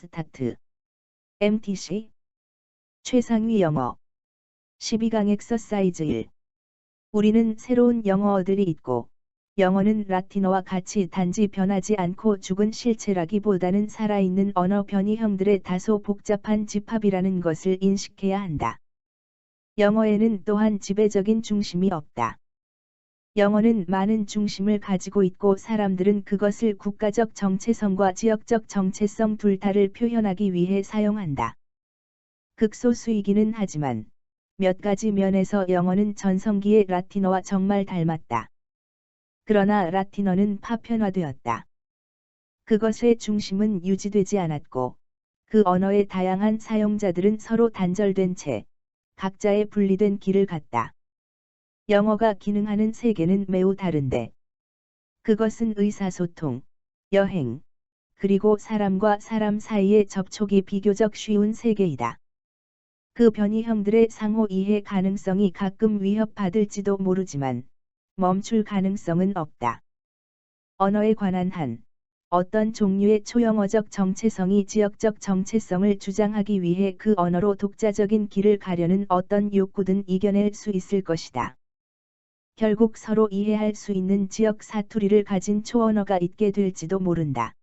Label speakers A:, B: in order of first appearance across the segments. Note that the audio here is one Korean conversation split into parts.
A: 스타트. MTC 최상위 영어 12강 엑서사이즈 1. 우리는 새로운 영어어들이 있고, 영어는 라틴어와 같이 단지 변하지 않고 죽은 실체라기보다는 살아있는 언어 변이형들의 다소 복잡한 집합이라는 것을 인식해야 한다. 영어에는 또한 지배적인 중심이 없다. 영어는 많은 중심을 가지고 있고 사람들은 그것을 국가적 정체성과 지역적 정체성 둘 다를 표현하기 위해 사용한다. 극소수이기는 하지만 몇 가지 면에서 영어는 전성기의 라틴어와 정말 닮았다. 그러나 라틴어는 파편화되었다. 그것의 중심은 유지되지 않았고, 그 언어의 다양한 사용자들은 서로 단절된 채 각자의 분리된 길을 갔다. 영어가 기능하는 세계는 매우 다른데, 그것은 의사소통, 여행, 그리고 사람과 사람 사이의 접촉이 비교적 쉬운 세계이다. 그 변이형들의 상호 이해 가능성이 가끔 위협받을지도 모르지만 멈출 가능성은 없다. 언어에 관한 어떤 종류의 초영어적 정체성이 지역적 정체성을 주장하기 위해 그 언어로 독자적인 길을 가려는 어떤 욕구든 이겨낼 수 있을 것이다. 결국 서로 이해할 수 있는 지역 사투리를 가진 초언어가 있게 될지도 모른다.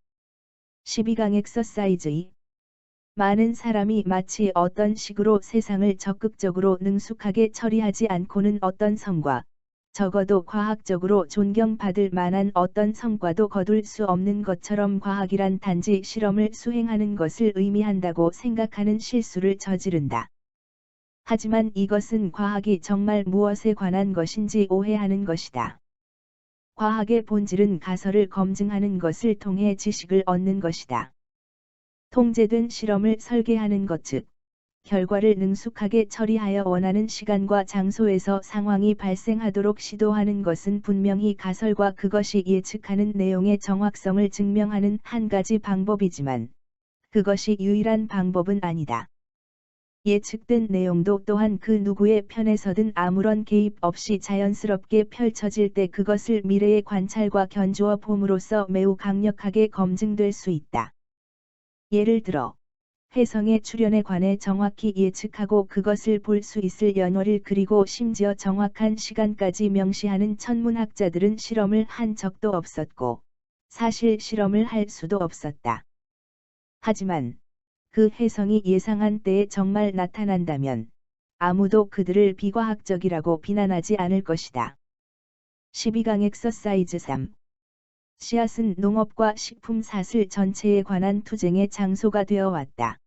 A: 12강 엑서사이즈 2. 많은 사람이 마치 어떤 식으로 세상을 적극적으로 능숙하게 처리하지 않고는 어떤 성과, 적어도 과학적으로 존경받을 만한 어떤 성과도 거둘 수 없는 것처럼 과학이란 단지 실험을 수행하는 것을 의미한다고 생각하는 실수를 저지른다. 하지만 이것은 과학이 정말 무엇에 관한 것인지 오해하는 것이다. 과학의 본질은 가설을 검증하는 것을 통해 지식을 얻는 것이다. 통제된 실험을 설계하는 것 즉, 결과를 능숙하게 처리하여 원하는 시간과 장소에서 상황이 발생하도록 시도하는 것은 분명히 가설과 그것이 예측하는 내용의 정확성을 증명하는 한 가지 방법이지만, 그것이 유일한 방법은 아니다. 예측된 내용도 또한 그 누구의 편에서든 아무런 개입 없이 자연스럽게 펼쳐질 때 그것을 미래의 관찰과 견주어 봄으로써 매우 강력하게 검증될 수 있다. 예를 들어, 혜성의 출현에 관해 정확히 예측하고 그것을 볼 수 있을 연월일 그리고 심지어 정확한 시간까지 명시하는 천문학자들은 실험을 한 적도 없었고, 사실 실험을 할 수도 없었다. 하지만, 그 혜성이 예상한 때에 정말 나타난다면 아무도 그들을 비과학적이라고 비난하지 않을 것이다. 12강 엑서사이즈 3. 씨앗은 농업과 식품 사슬 전체에 관한 투쟁의 장소가 되어 왔다.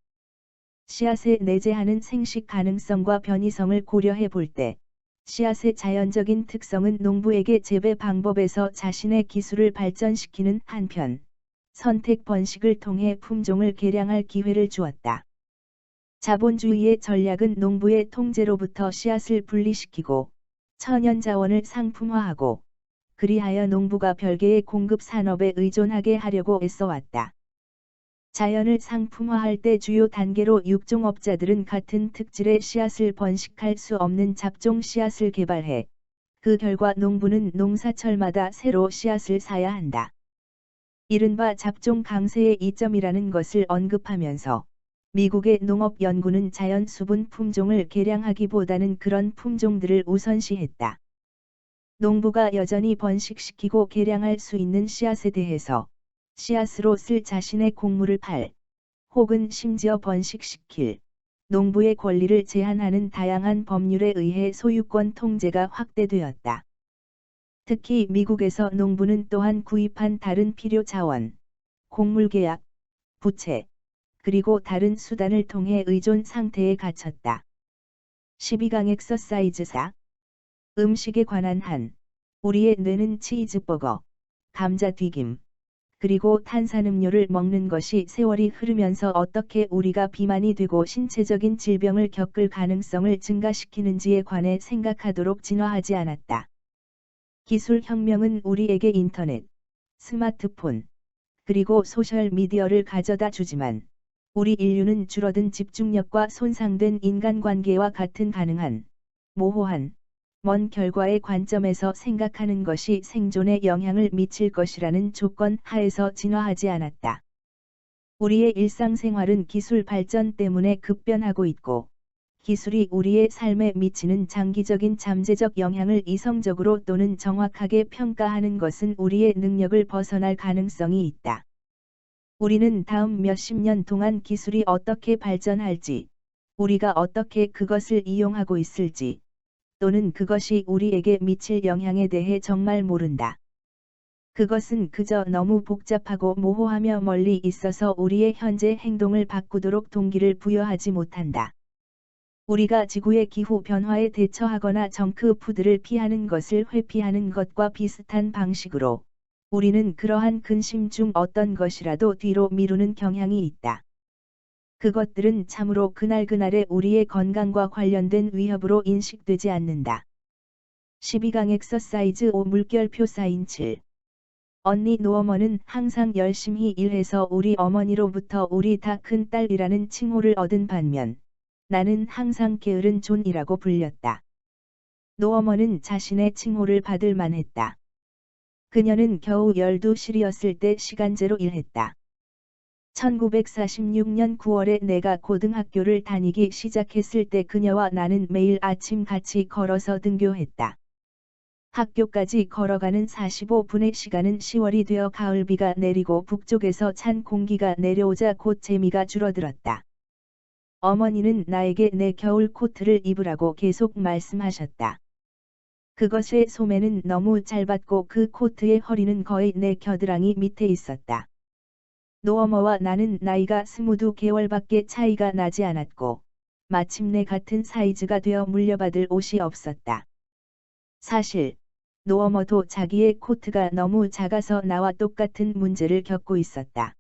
A: 씨앗에 내재하는 생식 가능성과 변이성을 고려해 볼 때, 씨앗의 자연적인 특성은 농부에게 재배 방법에서 자신의 기술을 발전시키는 한편, 선택 번식을 통해 품종을 개량할 기회를 주었다. 자본주의의 전략은 농부의 통제로부터 씨앗을 분리시키고 천연자원을 상품화하고 그리하여 농부가 별개의 공급 산업에 의존하게 하려고 애써왔다. 자연을 상품화할 때 주요 단계로 육종업자들은 같은 특질의 씨앗을 번식할 수 없는 잡종 씨앗을 개발해 그 결과 농부는 농사철마다 새로 씨앗을 사야 한다. 이른바 잡종 강세의 이점이라는 것을 언급하면서 미국의 농업연구는 자연 수분 품종을 개량하기보다는 그런 품종들을 우선시했다. 농부가 여전히 번식시키고 개량할 수 있는 씨앗에 대해서 씨앗으로 쓸 자신의 곡물을 혹은 심지어 번식시킬 농부의 권리를 제한하는 다양한 법률에 의해 소유권 통제가 확대되었다. 특히 미국에서 농부는 또한 구입한 다른 필요 자원, 곡물 계약, 부채, 그리고 다른 수단을 통해 의존 상태에 갇혔다. 12강 엑서사이즈 4. 음식에 관한 우리의 뇌는 치즈버거, 감자튀김, 그리고 탄산음료를 먹는 것이 세월이 흐르면서 어떻게 우리가 비만이 되고 신체적인 질병을 겪을 가능성을 증가시키는지에 관해 생각하도록 진화하지 않았다. 기술 혁명은 우리에게 인터넷, 스마트폰, 그리고 소셜미디어를 가져다 주지만, 우리 인류는 줄어든 집중력과 손상된 인간관계와 같은 가능한, 모호한, 먼 결과의 관점에서 생각하는 것이 생존에 영향을 미칠 것이라는 조건 하에서 진화하지 않았다. 우리의 일상생활은 기술 발전 때문에 급변하고 있고, 기술이 우리의 삶에 미치는 장기적인 잠재적 영향을 이성적으로 또는 정확하게 평가하는 것은 우리의 능력을 벗어날 가능성이 있다. 우리는 다음 몇십 년 동안 기술이 어떻게 발전할지, 우리가 어떻게 그것을 이용하고 있을지, 또는 그것이 우리에게 미칠 영향에 대해 정말 모른다. 그것은 그저 너무 복잡하고 모호하며 멀리 있어서 우리의 현재 행동을 바꾸도록 동기를 부여하지 못한다. 우리가 지구의 기후 변화에 대처하거나 정크푸드를 피하는 것을 회피하는 것과 비슷한 방식으로, 우리는 그러한 근심 중 어떤 것이라도 뒤로 미루는 경향이 있다. 그것들은 참으로 그날그날의 우리의 건강과 관련된 위협으로 인식되지 않는다. 12강 엑서사이즈 5 물결표 사인 7. 언니 노어머는 항상 열심히 일해서 우리 어머니로부터 우리 다 큰딸이라는 칭호를 얻은 반면, 나는 항상 게으른 존이라고 불렸다. 노어머는 자신의 칭호를 받을 만했다. 그녀는 겨우 12살이었을 때 시간제로 일했다. 1946년 9월에 내가 고등학교를 다니기 시작했을 때 그녀와 나는 매일 아침 같이 걸어서 등교했다. 학교까지 걸어가는 45분의 시간은 10월이 되어 가을비가 내리고 북쪽에서 찬 공기가 내려오자 곧 재미가 줄어들었다. 어머니는 나에게 내 겨울 코트를 입으라고 계속 말씀하셨다. 그것의 소매는 너무 짧았고 그 코트의 허리는 거의 내 겨드랑이 밑에 있었다. 노어머와 나는 나이가 22개월밖에 차이가 나지 않았고, 마침내 같은 사이즈가 되어 물려받을 옷이 없었다. 사실, 노어머도 자기의 코트가 너무 작아서 나와 똑같은 문제를 겪고 있었다.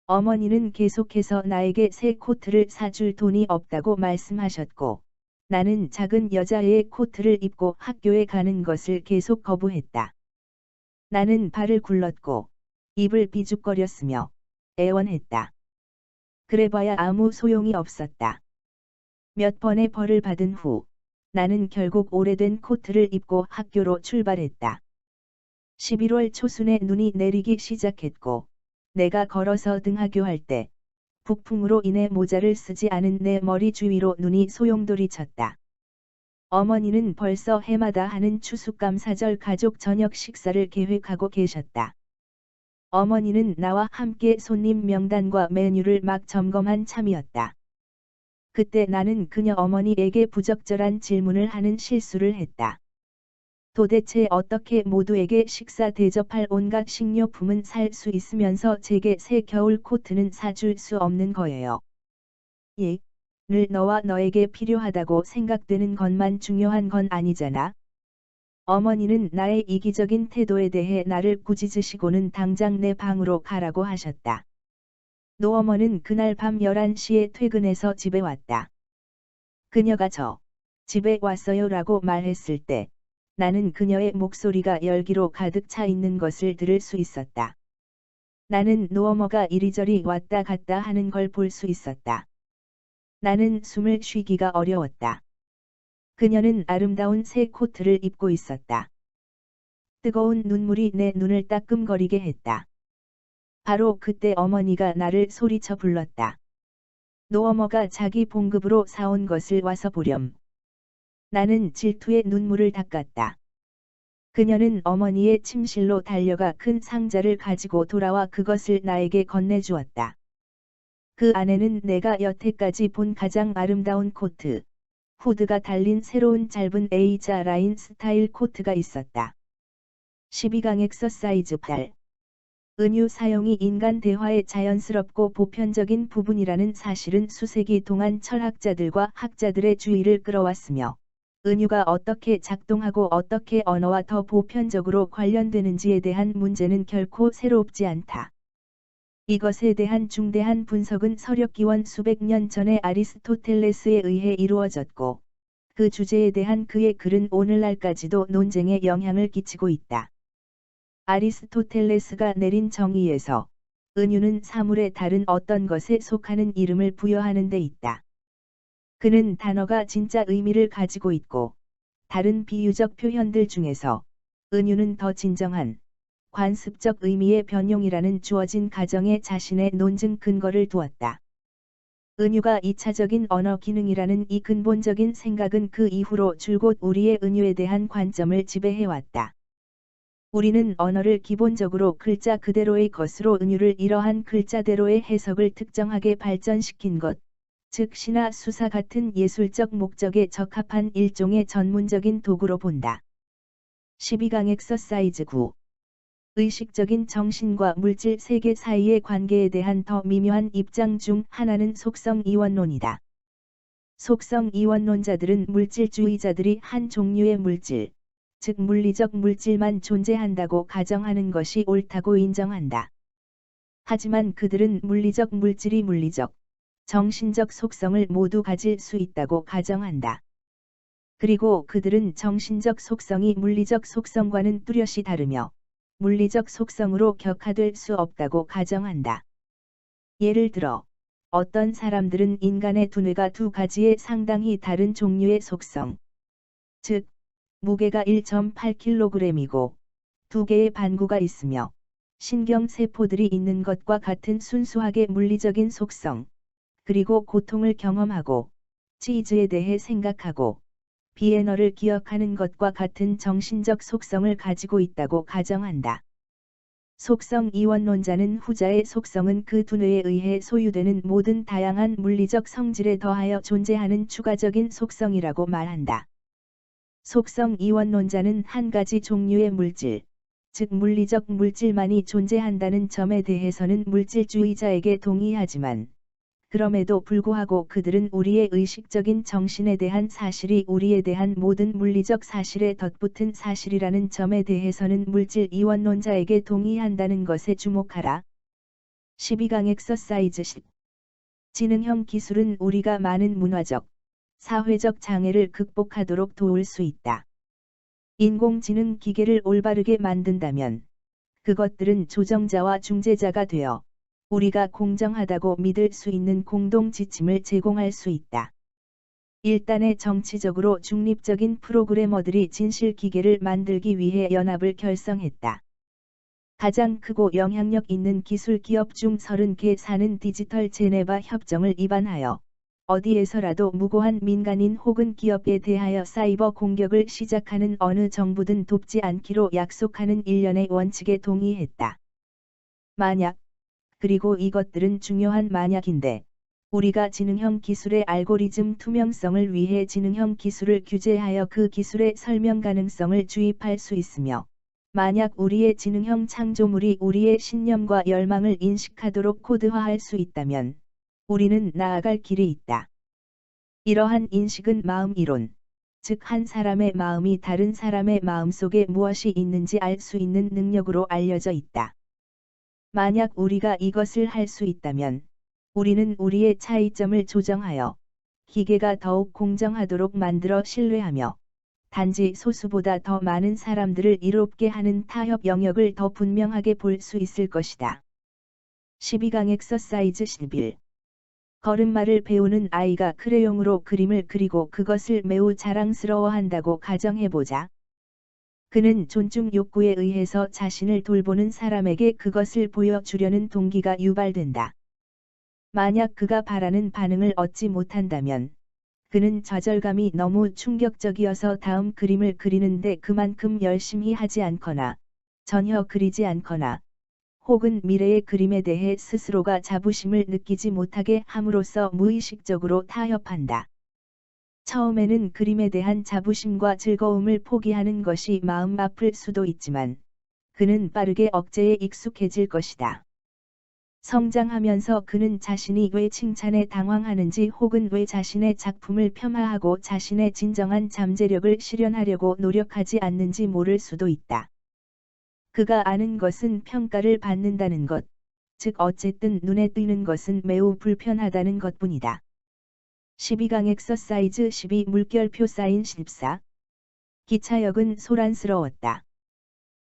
A: 어머니는 계속해서 나에게 새 코트를 사줄 돈이 없다고 말씀하셨고, 나는 작은 여자애의 코트를 입고 학교에 가는 것을 계속 거부했다. 나는 발을 굴렀고, 입을 비죽거렸으며, 애원했다. 그래봐야 아무 소용이 없었다. 몇 번의 벌을 받은 후, 나는 결국 오래된 코트를 입고 학교로 출발했다. 11월 초순에 눈이 내리기 시작했고, 내가 걸어서 등하교할 때, 북풍으로 인해 모자를 쓰지 않은 내 머리 주위로 눈이 소용돌이 쳤다. 어머니는 벌써 해마다 하는 추수감사절 가족 저녁 식사를 계획하고 계셨다. 어머니는 나와 함께 손님 명단과 메뉴를 막 점검한 참이었다. 그때 나는 그녀 어머니에게 부적절한 질문을 하는 실수를 했다. 도대체 어떻게 모두에게 식사 대접할 온갖 식료품은 살 수 있으면서 제게 새 겨울 코트는 사줄 수 없는 거예요. 예, 늘 너와 너에게 필요하다고 생각되는 것만 중요한 건 아니잖아. 어머니는 나의 이기적인 태도에 대해 나를 꾸짖으시고는 당장 내 방으로 가라고 하셨다. 노어머는 그날 밤 11시에 퇴근해서 집에 왔다. 그녀가 집에 왔어요 라고 말했을 때, 나는 그녀의 목소리가 열기로 가득 차 있는 것을 들을 수 있었다. 나는 노어머가 이리저리 왔다 갔다 하는 걸 볼 수 있었다. 나는 숨을 쉬기가 어려웠다. 그녀는 아름다운 새 코트를 입고 있었다. 뜨거운 눈물이 내 눈을 따끔거리게 했다. 바로 그때 어머니가 나를 소리쳐 불렀다. 노어머가 자기 봉급으로 사온 것을 와서 보렴. 나는 질투에 눈물을 닦았다. 그녀는 어머니의 침실로 달려가 큰 상자를 가지고 돌아와 그것을 나에게 건네주었다. 그 안에는 내가 여태까지 본 가장 아름다운 코트, 후드가 달린 새로운 짧은 A자 라인 스타일 코트가 있었다. 12강 엑서사이즈 8. 은유 사용이 인간 대화의 자연스럽고 보편적인 부분이라는 사실은 수세기 동안 철학자들과 학자들의 주의를 끌어왔으며, 은유가 어떻게 작동하고 어떻게 언어와 더 보편적으로 관련되는지에 대한 문제는 결코 새롭지 않다. 이것에 대한 중대한 분석은 서력기원 수백 년 전에 아리스토텔레스에 의해 이루어졌고, 그 주제에 대한 그의 글은 오늘날까지도 논쟁에 영향을 끼치고 있다. 아리스토텔레스가 내린 정의에서, 은유는 사물의 다른 어떤 것에 속하는 이름을 부여하는 데 있다. 그는 단어가 진짜 의미를 가지고 있고, 다른 비유적 표현들 중에서, 은유는 더 진정한, 관습적 의미의 변용이라는 주어진 가정에 자신의 논증 근거를 두었다. 은유가 2차적인 언어 기능이라는 이 근본적인 생각은 그 이후로 줄곧 우리의 은유에 대한 관점을 지배해왔다. 우리는 언어를 기본적으로 글자 그대로의 것으로 은유를 이러한 글자대로의 해석을 특정하게 발전시킨 것, 즉 시나 수사 같은 예술적 목적에 적합한 일종의 전문적인 도구로 본다. 12강 엑서사이즈 9. 의식적인 정신과 물질 세계 사이의 관계에 대한 더 미묘한 입장 중 하나는 속성 이원론이다. 속성 이원론자들은 물질주의자들이 한 종류의 물질, 즉 물리적 물질만 존재한다고 가정하는 것이 옳다고 인정한다. 하지만 그들은 물리적 물질이 물리적, 정신적 속성을 모두 가질 수 있다고 가정한다. 그리고 그들은 정신적 속성이 물리적 속성과는 뚜렷이 다르며 물리적 속성으로 격화될 수 없다고 가정한다. 예를 들어 어떤 사람들은 인간의 두뇌가 두 가지의 상당히 다른 종류의 속성, 즉 무게가 1.8kg이고 두 개의 반구가 있으며 신경세포들이 있는 것과 같은 순수하게 물리적인 속성, 그리고 고통을 경험하고 치즈에 대해 생각하고 비엔너를 기억하는 것과 같은 정신적 속성을 가지고 있다고 가정한다. 속성 이원론자는 후자의 속성은 그 두뇌에 의해 소유되는 모든 다양한 물리적 성질에 더하여 존재하는 추가적인 속성이라고 말한다. 속성 이원론자는 한 가지 종류의 물질, 즉 물리적 물질만이 존재한다는 점에 대해서는 물질주의자에게 동의하지만 그럼에도 불구하고 그들은 우리의 의식적인 정신에 대한 사실이 우리에 대한 모든 물리적 사실에 덧붙은 사실이라는 점에 대해서는 물질 이원론자에게 동의한다는 것에 주목하라. 12강 엑서사이즈 10. 지능형 기술은 우리가 많은 문화적, 사회적 장애를 극복하도록 도울 수 있다. 인공지능 기계를 올바르게 만든다면 그것들은 조정자와 중재자가 되어 우리가 공정하다고 믿을 수 있는 공동 지침을 제공할 수 있다. 일단의 정치적으로 중립적인 프로그래머들이 진실 기계를 만들기 위해 연합을 결성했다. 가장 크고 영향력 있는 기술 기업 중 30개 사는 디지털 제네바 협정을 위반하여 어디에서라도 무고한 민간인 혹은 기업에 대하여 사이버 공격을 시작하는 어느 정부든 돕지 않기로 약속하는 일련의 원칙에 동의했다. 만약, 그리고 이것들은 중요한 만약인데, 우리가 지능형 기술의 알고리즘 투명성을 위해 지능형 기술을 규제하여 그 기술의 설명 가능성을 주입할 수 있으며, 만약 우리의 지능형 창조물이 우리의 신념과 열망을 인식하도록 코드화할 수 있다면, 우리는 나아갈 길이 있다. 이러한 인식은 마음 이론, 즉 한 사람의 마음이 다른 사람의 마음 속에 무엇이 있는지 알 수 있는 능력으로 알려져 있다. 만약 우리가 이것을 할 수 있다면, 우리는 우리의 차이점을 조정하여 기계가 더욱 공정하도록 만들어 신뢰하며 단지 소수보다 더 많은 사람들을 이롭게 하는 타협 영역을 더 분명하게 볼 수 있을 것이다. 12강 엑서사이즈 11. 걸음마를 배우는 아이가 크레용으로 그림을 그리고 그것을 매우 자랑스러워한다고 가정해보자. 그는 존중 욕구에 의해서 자신을 돌보는 사람에게 그것을 보여주려는 동기가 유발된다. 만약 그가 바라는 반응을 얻지 못한다면, 그는 좌절감이 너무 충격적이어서 다음 그림을 그리는데 그만큼 열심히 하지 않거나, 전혀 그리지 않거나, 혹은 미래의 그림에 대해 스스로가 자부심을 느끼지 못하게 함으로써 무의식적으로 타협한다. 처음에는 그림에 대한 자부심과 즐거움을 포기하는 것이 마음 아플 수도 있지만, 그는 빠르게 억제에 익숙해질 것이다. 성장하면서 그는 자신이 왜 칭찬에 당황하는지 혹은 왜 자신의 작품을 폄하하고 자신의 진정한 잠재력을 실현하려고 노력하지 않는지 모를 수도 있다. 그가 아는 것은 평가를 받는다는 것, 즉 어쨌든 눈에 띄는 것은 매우 불편하다는 것뿐이다. 12강 엑서사이즈 12 물결표 사인 14. 기차역은 소란스러웠다.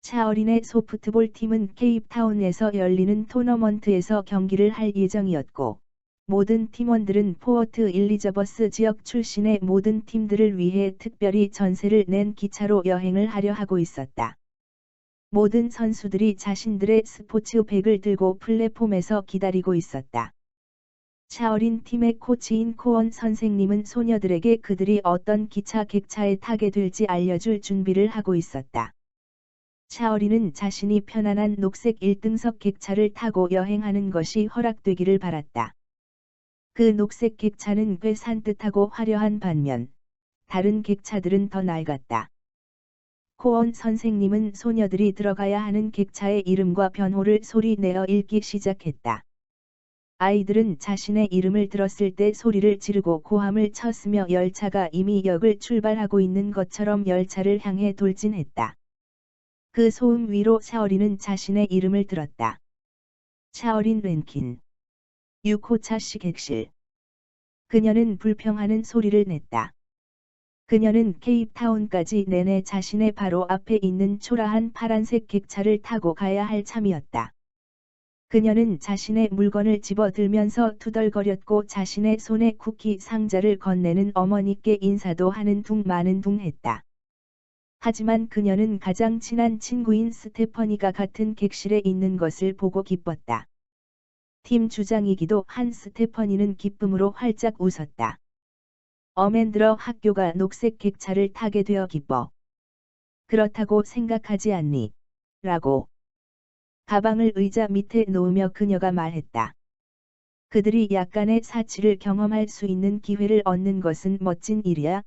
A: 차어린의 소프트볼 팀은 케이프타운에서 열리는 토너먼트에서 경기를 할 예정이었고, 모든 팀원들은 포어트 일리저버스 지역 출신의 모든 팀들을 위해 특별히 전세를 낸 기차로 여행을 하려 하고 있었다. 모든 선수들이 자신들의 스포츠백을 들고 플랫폼에서 기다리고 있었다. 샤오린 팀의 코치인 코원 선생님은 소녀들에게 그들이 어떤 기차 객차에 타게 될지 알려줄 준비를 하고 있었다. 샤오린은 자신이 편안한 녹색 1등석 객차를 타고 여행하는 것이 허락되기를 바랐다. 그 녹색 객차는 꽤 산뜻하고 화려한 반면 다른 객차들은 더 낡았다. 코원 선생님은 소녀들이 들어가야 하는 객차의 이름과 변호를 소리 내어 읽기 시작했다. 아이들은 자신의 이름을 들었을 때 소리를 지르고 고함을 쳤으며 열차가 이미 역을 출발하고 있는 것처럼 열차를 향해 돌진했다. 그 소음 위로 샤오린은 자신의 이름을 들었다. 샤오린 렌킨. 6호차 시객실. 그녀는 불평하는 소리를 냈다. 그녀는 케이프타운까지 내내 자신의 바로 앞에 있는 초라한 파란색 객차를 타고 가야 할 참이었다. 그녀는 자신의 물건을 집어들면서 투덜거렸고 자신의 손에 쿠키 상자를 건네는 어머니께 인사도 하는 둥 마는 둥 했다. 하지만 그녀는 가장 친한 친구인 스테퍼니가 같은 객실에 있는 것을 보고 기뻤다. 팀 주장이기도 한 스테퍼니는 기쁨으로 활짝 웃었다. 어맨들어 학교가 녹색 객차를 타게 되어 기뻐. 그렇다고 생각하지 않니? 라고. 가방을 의자 밑에 놓으며 그녀가 말했다. 그들이 약간의 사치를 경험할 수 있는 기회를 얻는 것은 멋진 일이야.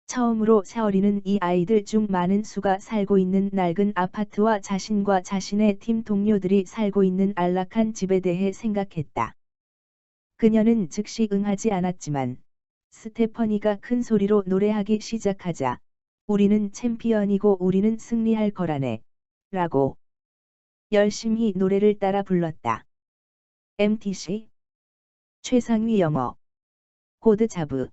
A: 처음으로 샤오리는 이 아이들 중 많은 수가 살고 있는 낡은 아파트와 자신과 자신의 팀 동료들이 살고 있는 안락한 집에 대해 생각했다. 그녀는 즉시 응하지 않았지만 스테퍼니가 큰 소리로 노래하기 시작하자 우리는 챔피언이고 우리는 승리할 거라네. 라고 열심히 노래를 따라 불렀다. MTC 최상위 영어 코드 자브